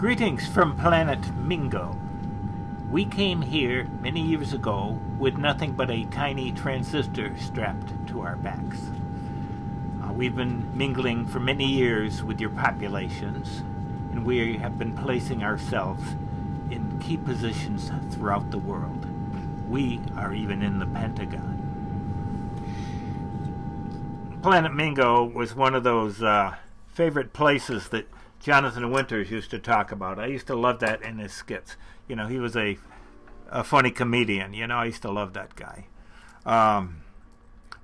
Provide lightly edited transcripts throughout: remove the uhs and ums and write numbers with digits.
Greetings from planet Mingo. We came here many years ago with nothing but a tiny transistor strapped to our backs. We've been mingling for many years with your populations, and we have been placing ourselves in key positions throughout the world. We are even in the Pentagon. Planet Mingo was one of those favorite places that Jonathan Winters used to talk about. I used to love that in his skits. You know, he was a funny comedian. You know, I used to love that guy.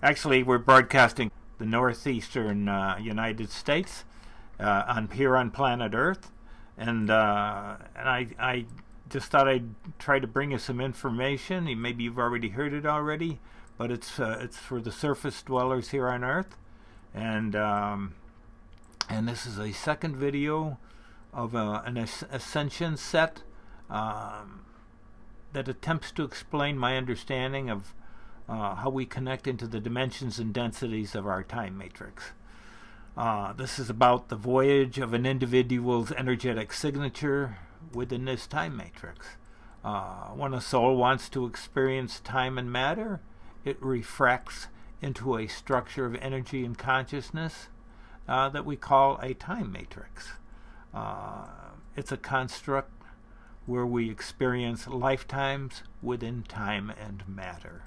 Actually, we're broadcasting the northeastern United States here on planet Earth, and I just thought I'd try to bring you some information. Maybe you've already heard it already, but it's for the surface dwellers here on Earth, and this is a second video of an ascension set that attempts to explain my understanding of how we connect into the dimensions and densities of our time matrix. This is about the voyage of an individual's energetic signature within this time matrix. When a soul wants to experience time and matter, it refracts into a structure of energy and consciousness that we call a time matrix. It's a construct where we experience lifetimes within time and matter.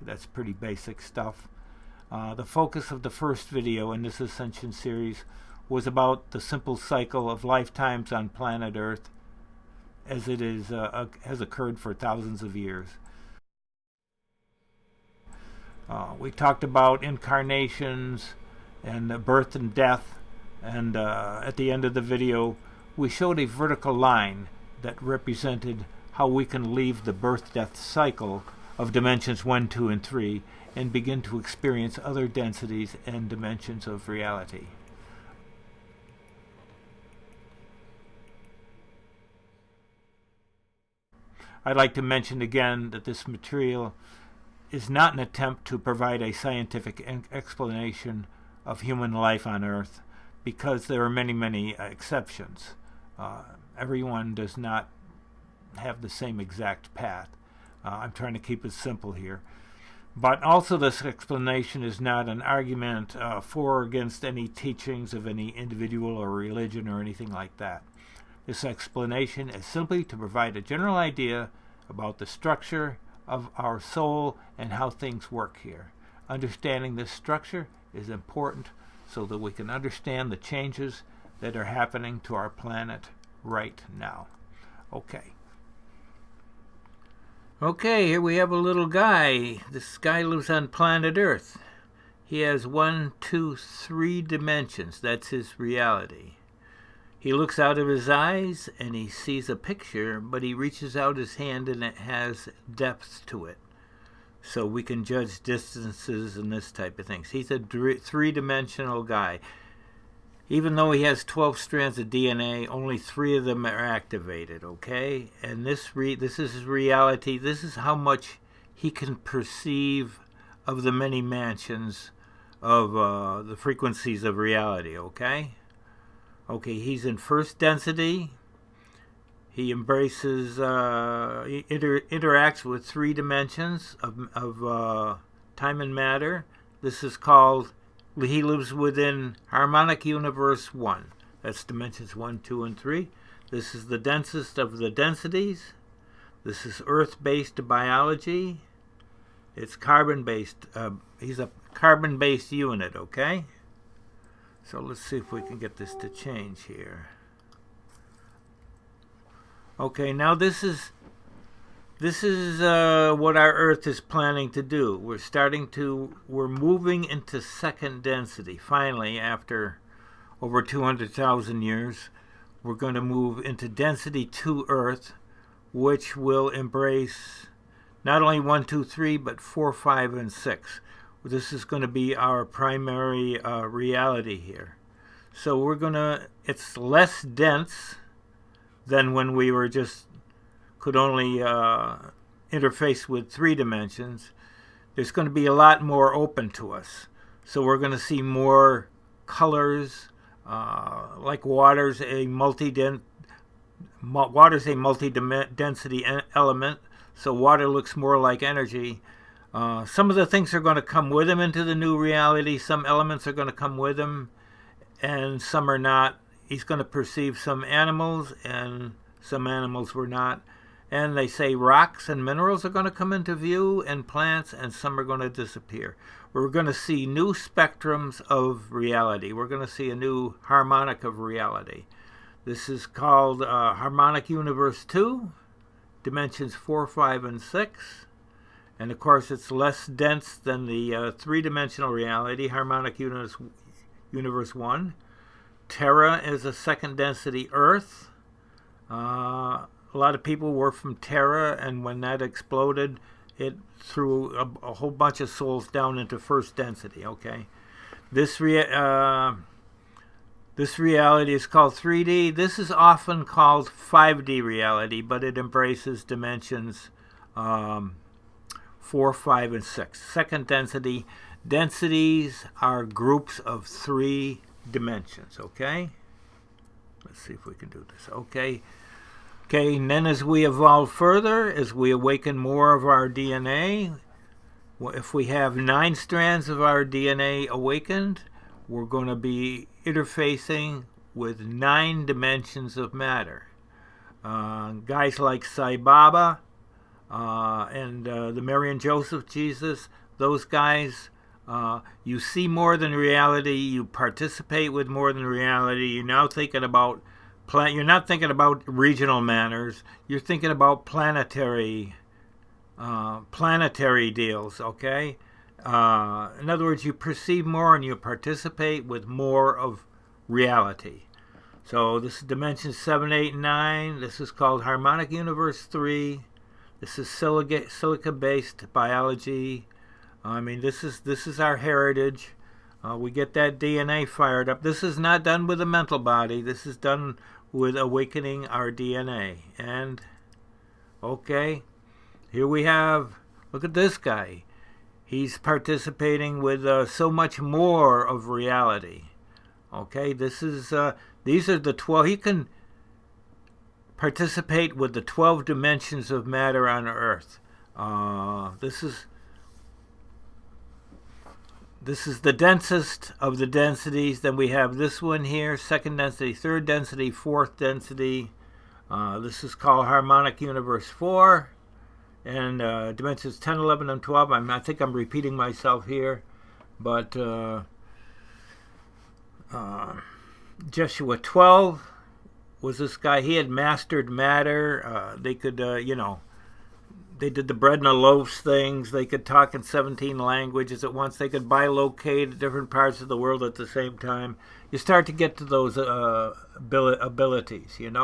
That's pretty basic stuff. The focus of the first video in this Ascension series was about the simple cycle of lifetimes on planet Earth as it is has occurred for thousands of years. We talked about incarnations and birth and death, and at the end of the video we showed a vertical line that represented how we can leave the birth-death cycle of dimensions 1, 2, and 3 and begin to experience other densities and dimensions of reality. I'd like to mention again that this material is not an attempt to provide a scientific explanation of human life on Earth, because there are many exceptions. Everyone does not have the same exact path. I'm trying to keep it simple here. But also, this explanation is not an argument for or against any teachings of any individual or religion or anything like that. This explanation is simply to provide a general idea about the structure of our soul and how things work here. Understanding this structure is important so that we can understand the changes that are happening to our planet right now. Okay, here we have a little guy. This guy lives on planet Earth. He has 1, 2, 3 dimensions. That's his reality. He looks out of his eyes and he sees a picture, but he reaches out his hand and it has depth to it. So we can judge distances and this type of things. He's a three-dimensional guy. Even though he has 12 strands of DNA, only 3 of them are activated, okay? And this is his reality. This is how much he can perceive of the many mansions of the frequencies of reality, okay? Okay, he's in first density. He embraces, interacts with 3 dimensions of time and matter. This is called, he lives within Harmonic Universe 1. That's dimensions 1, 2, and 3. This is the densest of the densities. This is Earth-based biology. It's carbon-based. He's a carbon-based unit, okay? So let's see if we can get this to change here. Okay, now this is what our Earth is planning to do. We're moving into second density. Finally, after over 200,000 years, we're going to move into density 2 Earth, which will embrace not only 1, 2, 3, but 4, 5, and 6. This is going to be our primary reality here. So it's less dense than when we were could only interface with 3 dimensions. There's going to be a lot more open to us. So we're going to see more colors, like water's a water's a multi-density element, so water looks more like energy. Some of the things are going to come with him into the new reality. Some elements are going to come with him, and some are not. He's going to perceive some animals, and some animals were not. And they say rocks and minerals are going to come into view, and plants, and some are going to disappear. We're going to see new spectrums of reality. We're going to see a new harmonic of reality. This is called Harmonic Universe 2, dimensions 4, 5, and 6. And of course, it's less dense than the three-dimensional reality, Harmonic Universe 1. Terra is a second density Earth. A lot of people were from Terra, and when that exploded, it threw a whole bunch of souls down into first density. Okay, this reality is called 3D. This is often called 5D reality, but it embraces dimensions 4, 5, and 6. Second density. Densities are groups of 3 dimensions. Okay, let's see if we can do this. Okay, and then as we evolve further, as we awaken more of our DNA, if we have 9 strands of our DNA awakened, we're going to be interfacing with 9 dimensions of matter. Guys like Sai Baba and the Mary and Joseph Jesus, those guys, you see more than reality, you participate with more than reality. You're now thinking about you're not thinking about regional manners. You're thinking about planetary deals. Okay. In other words, you perceive more and you participate with more of reality. So this is dimension 7, 8, and 9. This is called Harmonic Universe 3. This is silica-based biology. I mean, this is our heritage. We get that DNA fired up. This is not done with the mental body. This is done with awakening our DNA. And, okay, here we have, look at this guy. He's participating with so much more of reality. Okay, these are the 12. He can participate with the 12 dimensions of matter on Earth. This is the densest of the densities. Then we have this one here, second density, third density, fourth density. This is called Harmonic Universe 4. And dimensions 10, 11, and 12. I think I'm repeating myself here. But Joshua 12 was this guy. He had mastered matter. They could, they did the bread and the loaves things. They could talk in 17 languages at once. They could bilocate different parts of the world at the same time. You start to get to those abilities, and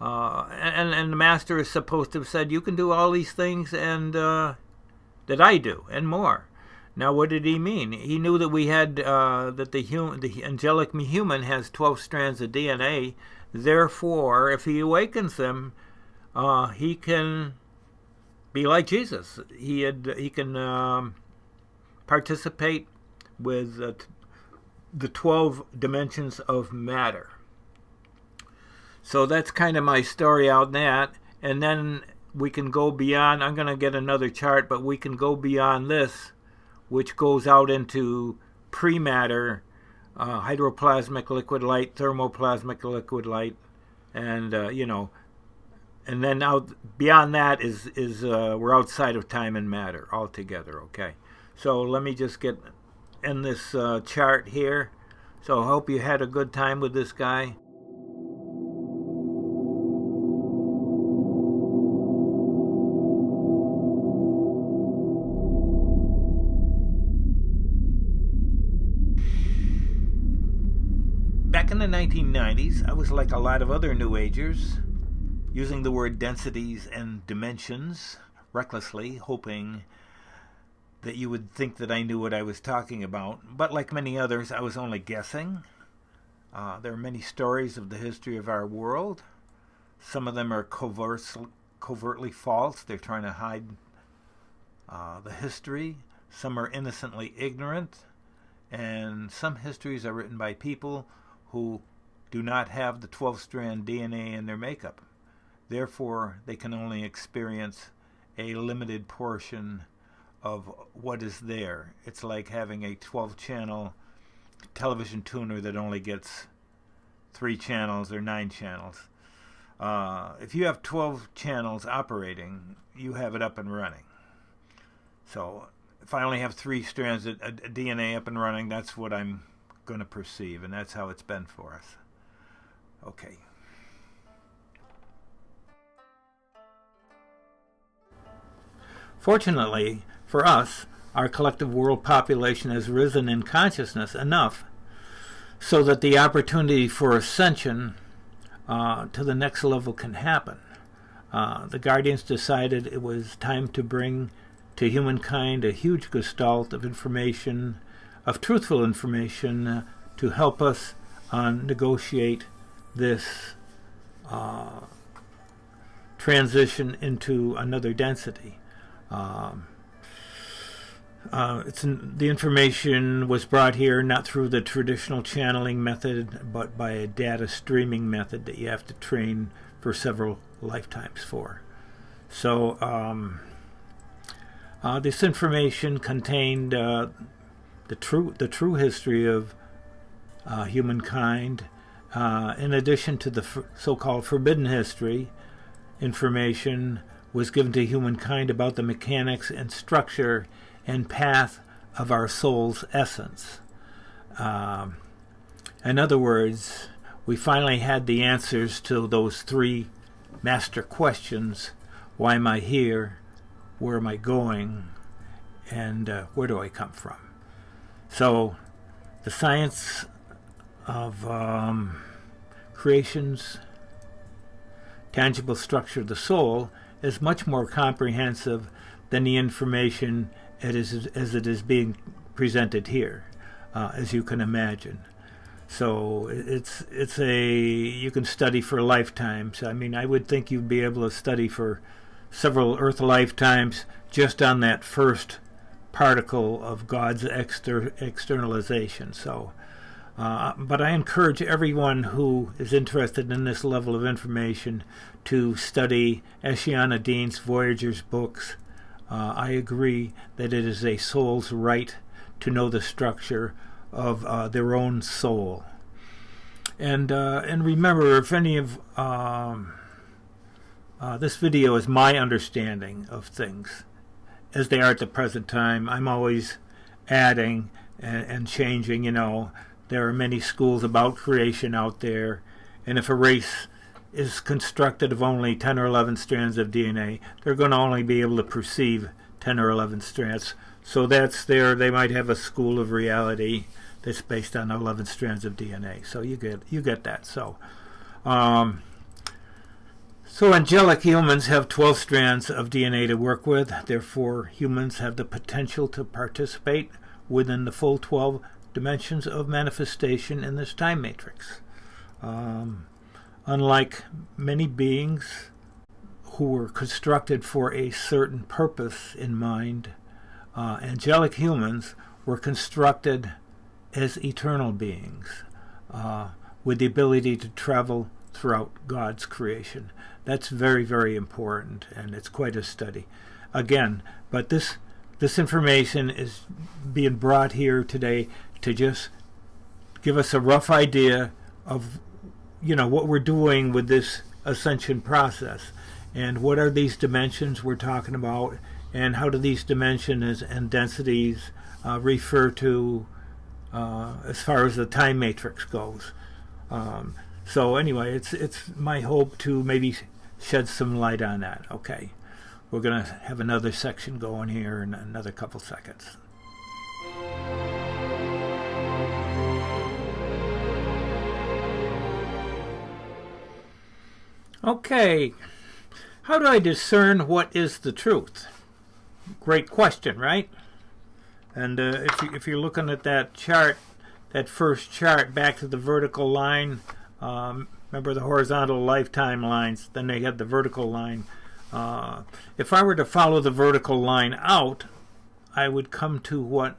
the master is supposed to have said, you can do all these things and that I do, and more. Now, what did he mean? He knew that we had, that the angelic human has 12 strands of DNA. Therefore, if he awakens them, he can be like Jesus. He can participate with the 12 dimensions of matter. So that's kind of my story out that. And then we can go beyond. I'm going to get another chart, but we can go beyond this, which goes out into pre-matter, hydroplasmic liquid light, thermoplasmic liquid light, and, and then out beyond that is we're outside of time and matter altogether, okay? So let me just end this chart here. So I hope you had a good time with this guy. Back in the 1990s, I was like a lot of other New Agers, using the word densities and dimensions recklessly, hoping that you would think that I knew what I was talking about. But like many others, I was only guessing. There are many stories of the history of our world. Some of them are covertly false. They're trying to hide the history. Some are innocently ignorant. And some histories are written by people who do not have the 12-strand DNA in their makeup. Therefore, they can only experience a limited portion of what is there. It's like having a 12-channel television tuner that only gets 3 channels or 9 channels. If you have 12 channels operating, you have it up and running. So if I only have 3 strands of DNA up and running, that's what I'm going to perceive, and that's how it's been for us. Okay. Fortunately for us, our collective world population has risen in consciousness enough so that the opportunity for ascension to the next level can happen. The Guardians decided it was time to bring to humankind a huge gestalt of information, of truthful information, to help us negotiate this transition into another density. The information was brought here not through the traditional channeling method, but by a data streaming method that you have to train for several lifetimes for. So this information contained the true history of humankind, in addition to the so-called forbidden history. Information was given to humankind about the mechanics and structure and path of our soul's essence. In other words, we finally had the answers to those 3 master questions: why am I here, where am I going, and where do I come from? So the science of creation's tangible structure of the soul is much more comprehensive than the information as it is being presented here, as you can imagine. So you can study for lifetimes. I mean, I would think you'd be able to study for several Earth lifetimes just on that first particle of God's externalization. So, but I encourage everyone who is interested in this level of information to study Ashiana Dean's Voyager's books. I agree that it is a soul's right to know the structure of their own soul. And remember, if any of this video is my understanding of things as they are at the present time. I'm always adding and changing. There are many schools about creation out there, and if a race is constructed of only 10 or 11 strands of DNA, they're going to only be able to perceive 10 or 11 strands. So that's they might have a school of reality that's based on 11 strands of DNA. So you get that. So angelic humans have 12 strands of DNA to work with. Therefore, humans have the potential to participate within the full 12 dimensions of manifestation in this time matrix. Unlike many beings who were constructed for a certain purpose in mind, angelic humans were constructed as eternal beings with the ability to travel throughout God's creation. That's very, very important, and it's quite a study. Again, but this information is being brought here today to just give us a rough idea of what we're doing with this ascension process, and what are these dimensions we're talking about, and how do these dimensions and densities refer to as far as the time matrix goes. So anyway, it's my hope to maybe shed some light on that. Okay, we're going to have another section going here in another couple seconds. Okay, how do I discern what is the truth? Great question, right? And if you're looking at that chart, that first chart back to the vertical line, remember the horizontal lifetime lines, then they had the vertical line. If I were to follow the vertical line out, I would come to what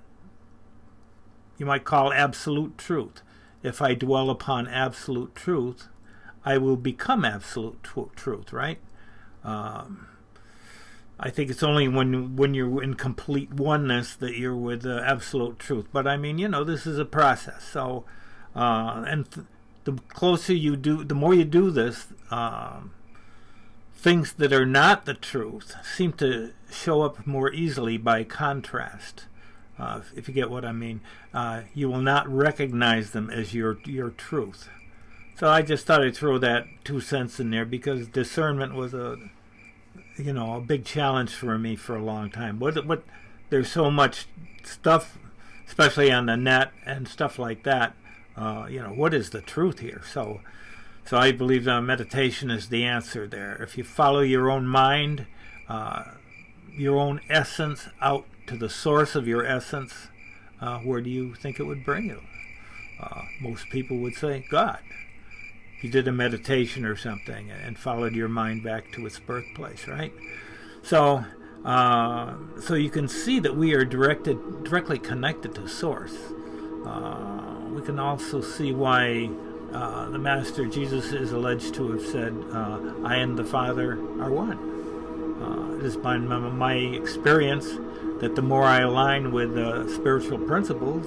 you might call absolute truth. if I dwell upon absolute truth, I will become absolute truth, right? I think it's only when you're in complete oneness that you're with absolute truth. But I mean, this is a process. So, the closer you do, the more you do this, things that are not the truth seem to show up more easily by contrast. If you get what I mean, you will not recognize them as your truth. So I just thought I'd throw that 2 cents in there because discernment was a big challenge for me for a long time. What there's so much stuff, especially on the net and stuff like that. What is the truth here? So I believe meditation is the answer there. If you follow your own mind, your own essence out to the source of your essence, where do you think it would bring you? Most people would say God. If you did a meditation or something and followed your mind back to its birthplace, right? So you can see that we are directly connected to source. We can also see why the Master Jesus is alleged to have said, I and the Father are one. It has been my experience that the more I align with spiritual principles,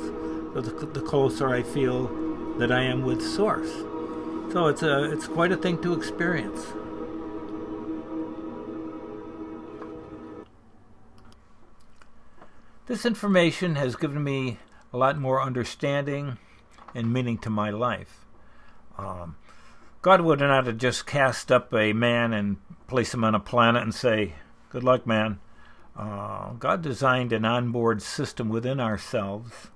the closer I feel that I am with Source. So it's quite a thing to experience. This information has given me a lot more understanding and meaning to my life. God would not have just cast up a man and place him on a planet and say, good luck, man. God designed an onboard system within ourselves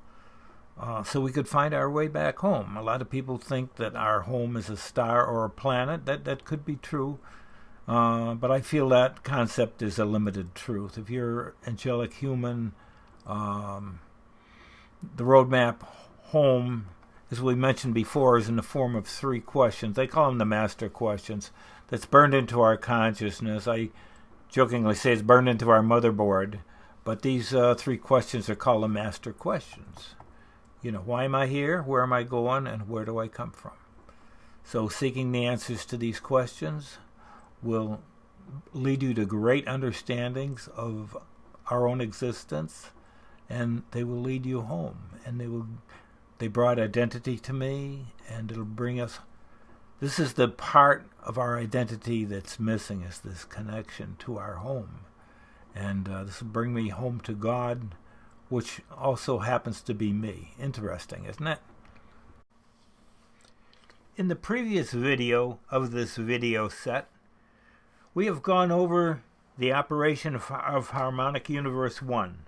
so we could find our way back home. A lot of people think that our home is a star or a planet. That could be true, but I feel that concept is a limited truth. If you're angelic human, the roadmap home, as we mentioned before, is in the form of 3 questions. They call them the master questions. That's burned into our consciousness. I jokingly say it's burned into our motherboard, but these 3 questions are called the master questions. Why am I here? Where am I going? And where do I come from? So seeking the answers to these questions will lead you to great understandings of our own existence, and they will lead you home. And they brought identity to me, and it'll bring us. This is the part of our identity that's missing, is this connection to our home. And this will bring me home to God, which also happens to be me. Interesting, isn't it? In the previous video of this video set, we have gone over the operation of Harmonic Universe 1,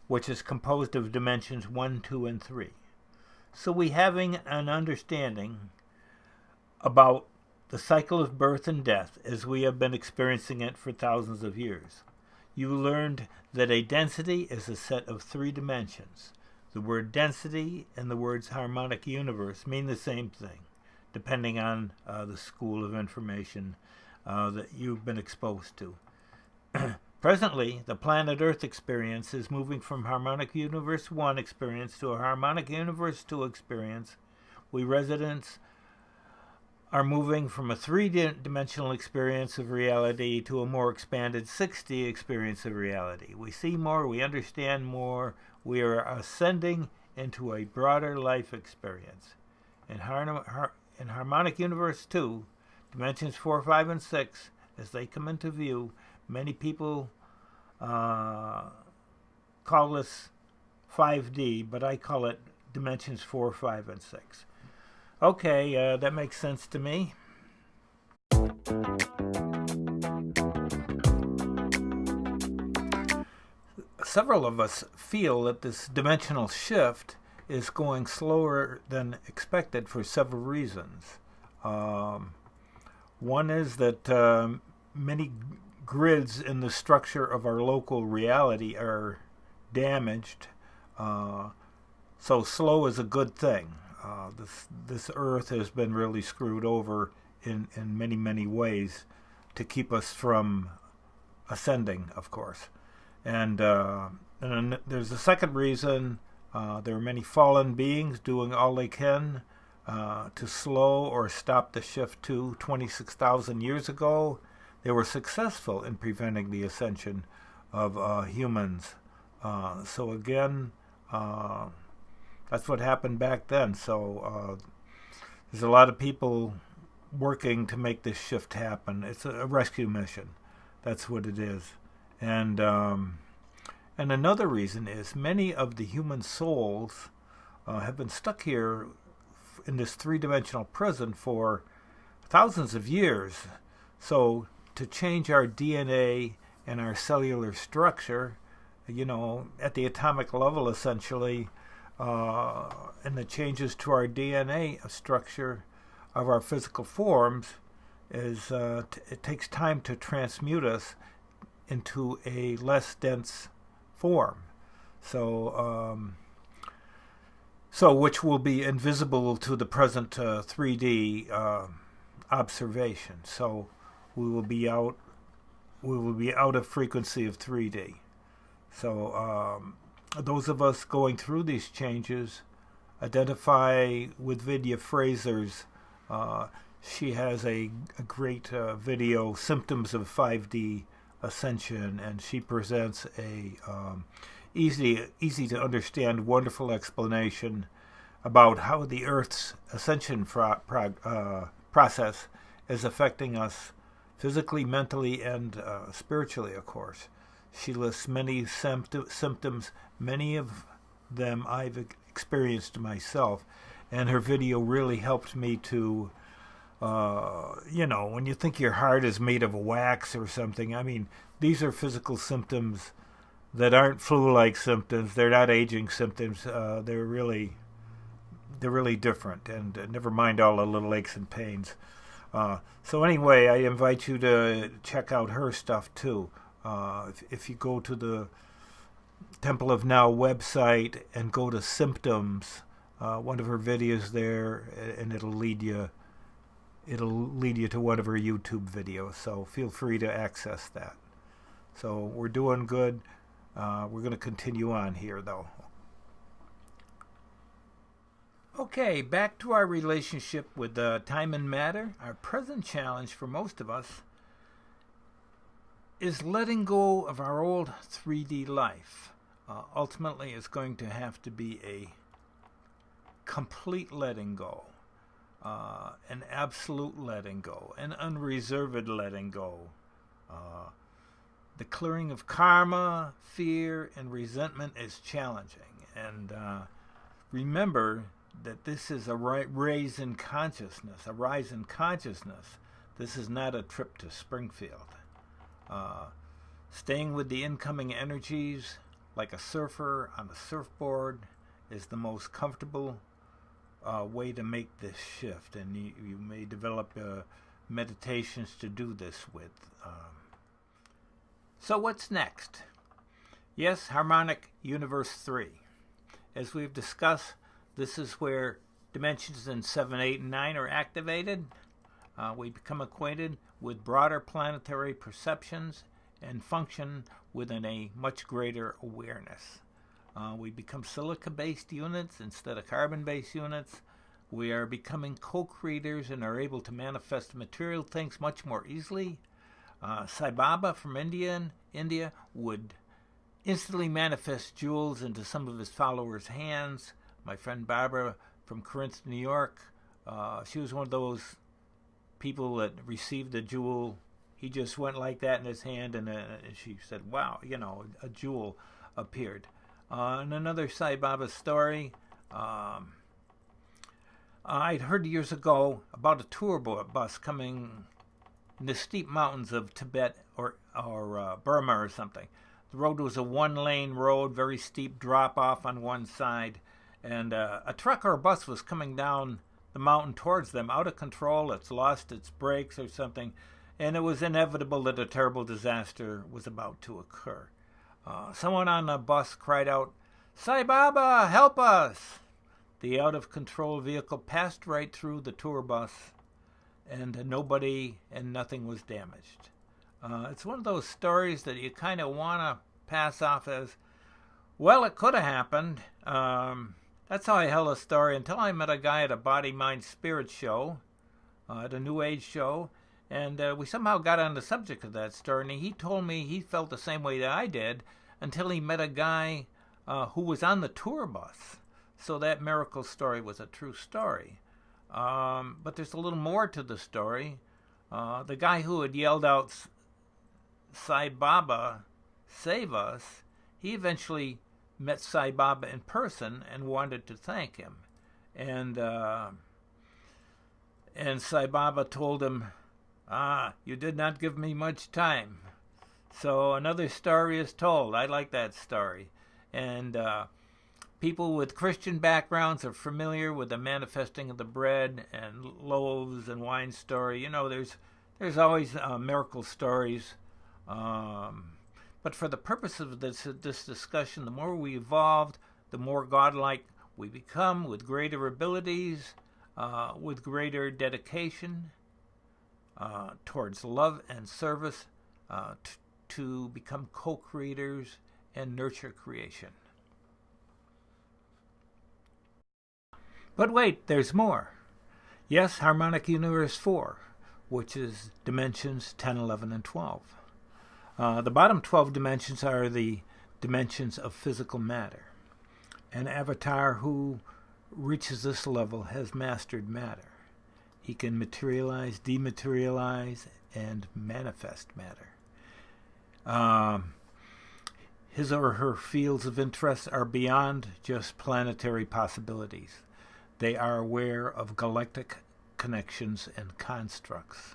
which is composed of dimensions 1, 2, and 3. So we having an understanding about the cycle of birth and death as we have been experiencing it for thousands of years. You learned that a density is a set of 3 dimensions. The word density and the words harmonic universe mean the same thing, depending on the school of information that you've been exposed to. Presently, the planet Earth experience is moving from Harmonic Universe 1 experience to a Harmonic Universe 2 experience. We residents are moving from a 3-dimensional experience of reality to a more expanded 6D experience of reality. We see more, we understand more, we are ascending into a broader life experience. In Harmonic Universe 2, dimensions 4, 5, and 6, as they come into view, many people call this 5D, but I call it dimensions 4, 5, and 6. Okay, that makes sense to me. Several of us feel that this dimensional shift is going slower than expected for several reasons. One is that many grids in the structure of our local reality are damaged. So slow is a good thing. This earth has been really screwed over in many, many ways to keep us from ascending, of course. And there's a second reason. There are many fallen beings doing all they can to slow or stop the shift to 26,000 years ago. They were successful in preventing the ascension of humans. So again, that's what happened back then. So there's a lot of people working to make this shift happen. It's a rescue mission. That's what it is. And another reason is many of the human souls have been stuck here in this three-dimensional prison for thousands of years. So to change our DNA and our cellular structure, at the atomic level essentially, and the changes to our DNA structure of our physical forms is it takes time to transmute us into a less dense form. So which will be invisible to the present 3D observation. So we will be out of frequency of 3D. So those of us going through these changes identify with Vidya Fraser's. She has a great video, Symptoms of 5D Ascension, and she presents a easy to understand, wonderful explanation about how the Earth's ascension process is affecting us physically, mentally, and spiritually, of course. She lists many symptoms, many of them I've experienced myself, and her video really helped me to, when you think your heart is made of wax or something, I mean, these are physical symptoms that aren't flu-like symptoms. They're not aging symptoms. They're really different, and never mind all the little aches and pains. So anyway, I invite you to check out her stuff too. If you go to the Temple of Now website and go to symptoms, one of her videos there, and it'll lead you to one of her YouTube videos. So feel free to access that. So we're doing good. We're going to continue on here, though. Okay, back to our relationship with time and matter. Our present challenge for most of us is letting go of our old 3D life. Ultimately, it's going to have to be a complete letting go, an absolute letting go, an unreserved letting go. The clearing of karma, fear, and resentment is challenging. And remember that this is a rise in consciousness. This is not a trip to Springfield. Staying with the incoming energies like a surfer on a surfboard is the most comfortable way to make this shift. And you may develop meditations to do this with. So what's next? Yes, Harmonic Universe 3. As we've discussed, this is where dimensions in 7, 8, and 9 are activated. We become acquainted with broader planetary perceptions and function within a much greater awareness. We become silica-based units instead of carbon-based units. We are becoming co-creators and are able to manifest material things much more easily. Sai Baba from India would instantly manifest jewels into some of his followers' hands. My friend Barbara from Corinth, New York, she was one of those people that received a jewel. He just went like that in his hand, and she said, wow, a jewel appeared. And another Sai Baba story, I'd heard years ago about a tour bus coming in the steep mountains of Tibet or Burma or something. The road was a one-lane road, very steep drop-off on one side, and a truck or a bus was coming down the mountain towards them, out of control. It's lost its brakes or something, and it was inevitable that a terrible disaster was about to occur. Someone on the bus cried out, "Sai Baba, help us!" The out-of-control vehicle passed right through the tour bus, and nobody and nothing was damaged. It's one of those stories that you kind of want to pass off as, well, it could have happened. That's how I held a story until I met a guy at a Body, Mind, Spirit show, at a New Age show, and we somehow got on the subject of that story, and he told me he felt the same way that I did until he met a guy who was on the tour bus. So that miracle story was a true story. But there's a little more to the story. The guy who had yelled out, "Sai Baba, save us," he eventually met Sai Baba in person and wanted to thank him. And Sai Baba told him, "You did not give me much time." So another story is told. I like that story. And people with Christian backgrounds are familiar with the manifesting of the bread and loaves and wine story. You know, there's always miracle stories. But for the purpose of this discussion, the more we evolved, the more godlike we become, with greater abilities, with greater dedication towards love and service, to become co-creators and nurture creation. But wait, there's more. Yes, Harmonic Universe 4, which is dimensions 10, 11, and 12. The bottom 12 dimensions are the dimensions of physical matter. An avatar who reaches this level has mastered matter. He can materialize, dematerialize, and manifest matter. His or her fields of interest are beyond just planetary possibilities. They are aware of galactic connections and constructs.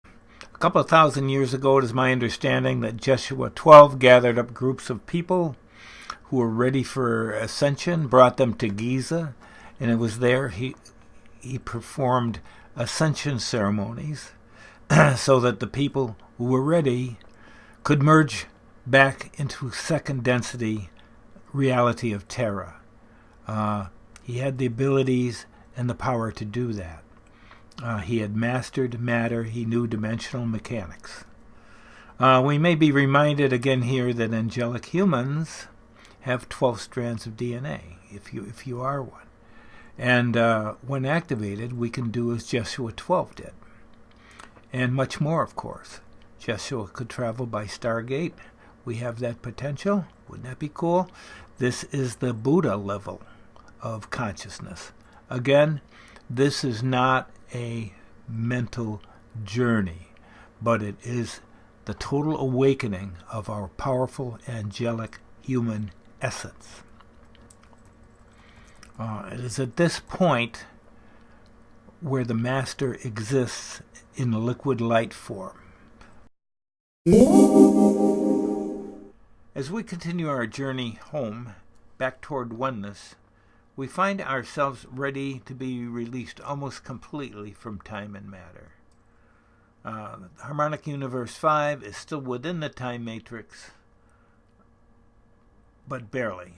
A couple of thousand years ago, it is my understanding that Jeshua 12 gathered up groups of people who were ready for ascension, brought them to Giza, and it was there he performed ascension ceremonies so that the people who were ready could merge back into second density reality of Terra. He had the abilities and the power to do that. He had mastered matter. He knew dimensional mechanics. We may be reminded again here that angelic humans have 12 strands of DNA, if you are one. And when activated, we can do as Jeshua 12 did. And much more, of course. Jeshua could travel by Stargate. We have that potential. Wouldn't that be cool? This is the Buddha level of consciousness. Again, this is not a mental journey, but it is the total awakening of our powerful angelic human essence. It is at this point where the Master exists in liquid light form. As we continue our journey home, back toward oneness, we find ourselves ready to be released almost completely from time and matter. Harmonic Universe 5 is still within the time matrix, but barely.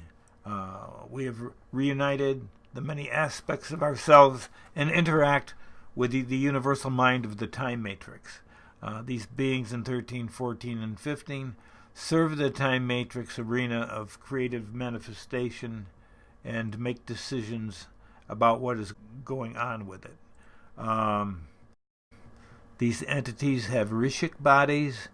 We have reunited the many aspects of ourselves and interact with the universal mind of the time matrix. These beings in 13, 14, and 15 serve the time matrix arena of creative manifestation and make decisions about what is going on with it. These entities have Rishik bodies,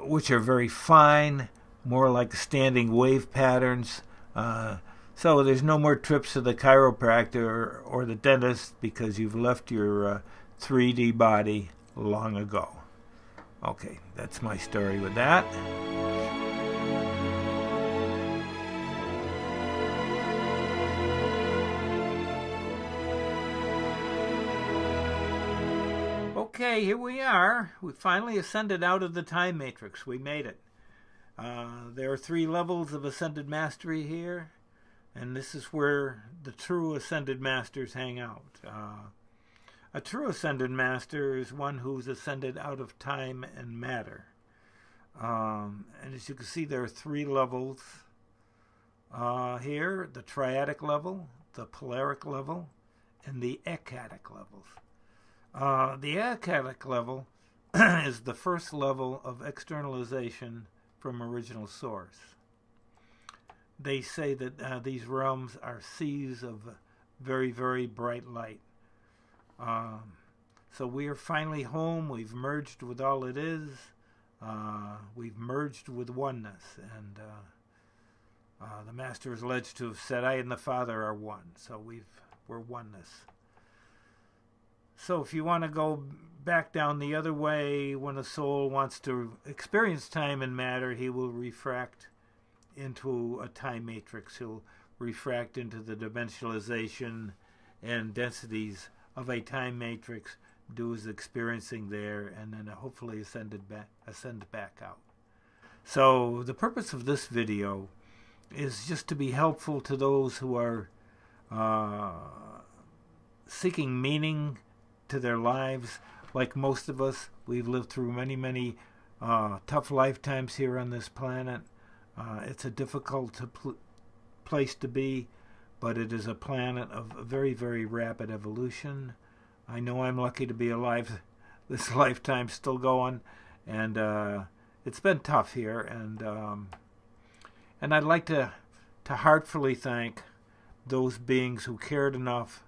which are very fine, more like standing wave patterns. So there's no more trips to the chiropractor or the dentist because you've left your 3D body long ago. Okay, that's my story with that. Okay, here we are. We finally ascended out of the time matrix. We made it. There are 3 levels of ascended mastery here, and this is where the true ascended masters hang out. A true ascended master is one who's ascended out of time and matter. And as you can see, there are 3 levels here: the triadic level, the polaric level, and the ecadic levels. The ecadic level is the first level of externalization from original source. they say that these realms are seas of very, very bright light. So we are finally home. We've merged with all it is. We've merged with oneness. And the Master is alleged to have said, I and the Father are one. So we're oneness. So if you want to go back down the other way, when a soul wants to experience time and matter, he will refract into a time matrix. He'll refract into the dimensionalization and densities of a time matrix, do his experiencing there, and then hopefully ascend back out. So the purpose of this video is just to be helpful to those who are seeking meaning to their lives. Like most of us, we've lived through many, many tough lifetimes here on this planet. It's a difficult place to be, but it is a planet of a very, very rapid evolution. I know I'm lucky to be alive this lifetime, still going, and it's been tough here. And I'd like to heartfully thank those beings who cared enough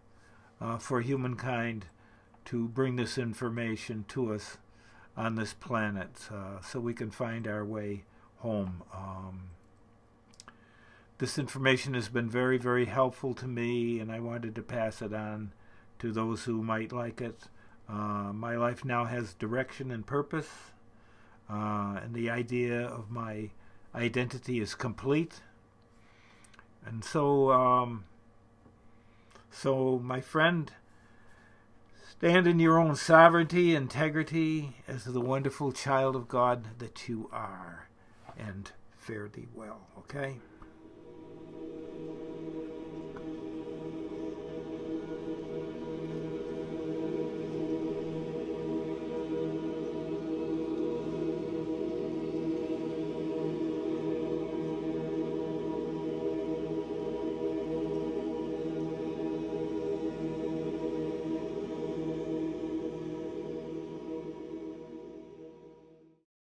for humankind to bring this information to us on this planet, so we can find our way home. This information has been very, very helpful to me, and I wanted to pass it on to those who might like it. My life now has direction and purpose, and the idea of my identity is complete. And so my friend, stand in your own sovereignty, integrity, as the wonderful child of God that you are, and fare thee well, okay?